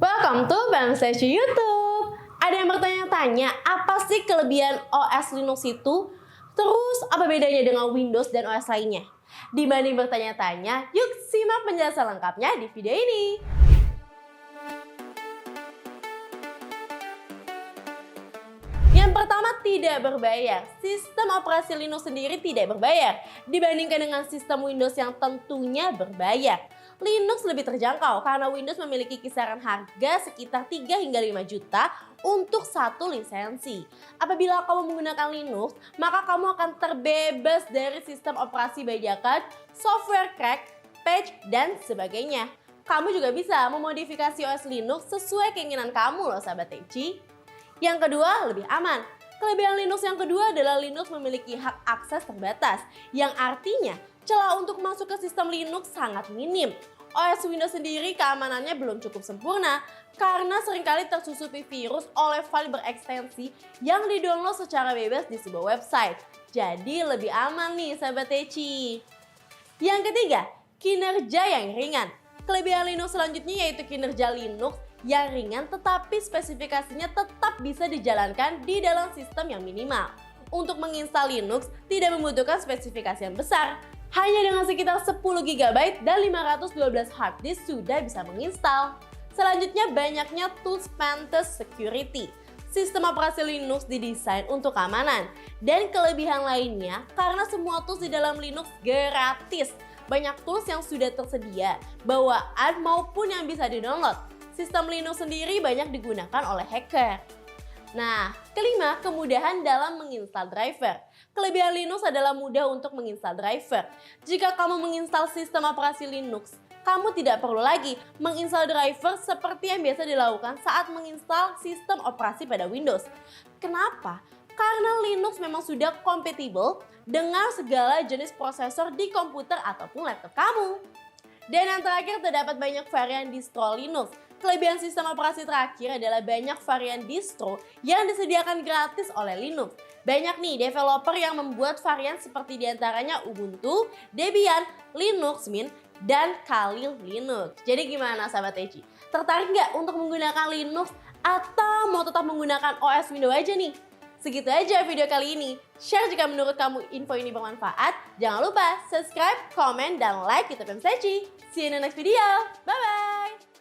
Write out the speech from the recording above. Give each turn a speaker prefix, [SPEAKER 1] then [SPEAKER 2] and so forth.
[SPEAKER 1] Welcome to BMSH YouTube. Ada yang bertanya-tanya, apa sih kelebihan OS Linux itu? Terus apa bedanya dengan Windows dan OS lainnya? Dibanding bertanya-tanya, yuk simak penjelasan lengkapnya di video ini. Yang pertama, tidak berbayar. Sistem operasi Linux sendiri tidak berbayar dibandingkan dengan sistem Windows yang tentunya berbayar. Linux lebih terjangkau karena Windows memiliki kisaran harga sekitar 3 hingga 5 juta untuk satu lisensi. Apabila kamu menggunakan Linux, maka kamu akan terbebas dari sistem operasi bajakan, software crack, patch, dan sebagainya. Kamu juga bisa memodifikasi OS Linux sesuai keinginan kamu loh sahabat Teci. Yang kedua, lebih aman. Kelebihan Linux yang kedua adalah Linux memiliki hak akses terbatas, yang artinya celah untuk masuk ke sistem Linux sangat minim. OS Windows sendiri keamanannya belum cukup sempurna karena seringkali tersusupi virus oleh file berekstensi yang didownload secara bebas di sebuah website. Jadi lebih aman nih sahabat Teci. Yang ketiga, kinerja yang ringan. Kelebihan Linux selanjutnya yaitu kinerja Linux yang ringan tetapi spesifikasinya tetap bisa dijalankan di dalam sistem yang minimal. Untuk menginstal Linux tidak membutuhkan spesifikasi yang besar. Hanya dengan sekitar 10 GB dan 512 hard disk sudah bisa menginstal. Selanjutnya banyaknya tools Pantes Security. Sistem operasi Linux didesain untuk keamanan. Dan kelebihan lainnya karena semua tools di dalam Linux gratis. Banyak tools yang sudah tersedia, bawaan maupun yang bisa di-download. Sistem Linux sendiri banyak digunakan oleh hacker. Nah, kelima, kemudahan dalam menginstal driver. Kelebihan Linux adalah mudah untuk menginstal driver. Jika kamu menginstal sistem operasi Linux, kamu tidak perlu lagi menginstal driver seperti yang biasa dilakukan saat menginstal sistem operasi pada Windows. Kenapa? Karena Linux memang sudah kompatibel dengan segala jenis prosesor di komputer ataupun laptop kamu. Dan yang terakhir, terdapat banyak varian distro Linux. Kelebihan sistem operasi terakhir adalah banyak varian distro yang disediakan gratis oleh Linux. Banyak nih developer yang membuat varian seperti diantaranya Ubuntu, Debian, Linux Mint, dan Kali Linux. Jadi gimana sahabat Teci? Tertarik nggak untuk menggunakan Linux atau mau tetap menggunakan OS Windows aja nih? Segitu aja video kali ini. Share jika menurut kamu info ini bermanfaat. Jangan lupa subscribe, komen, dan like YouTube Teci. See you in the next video. Bye-bye.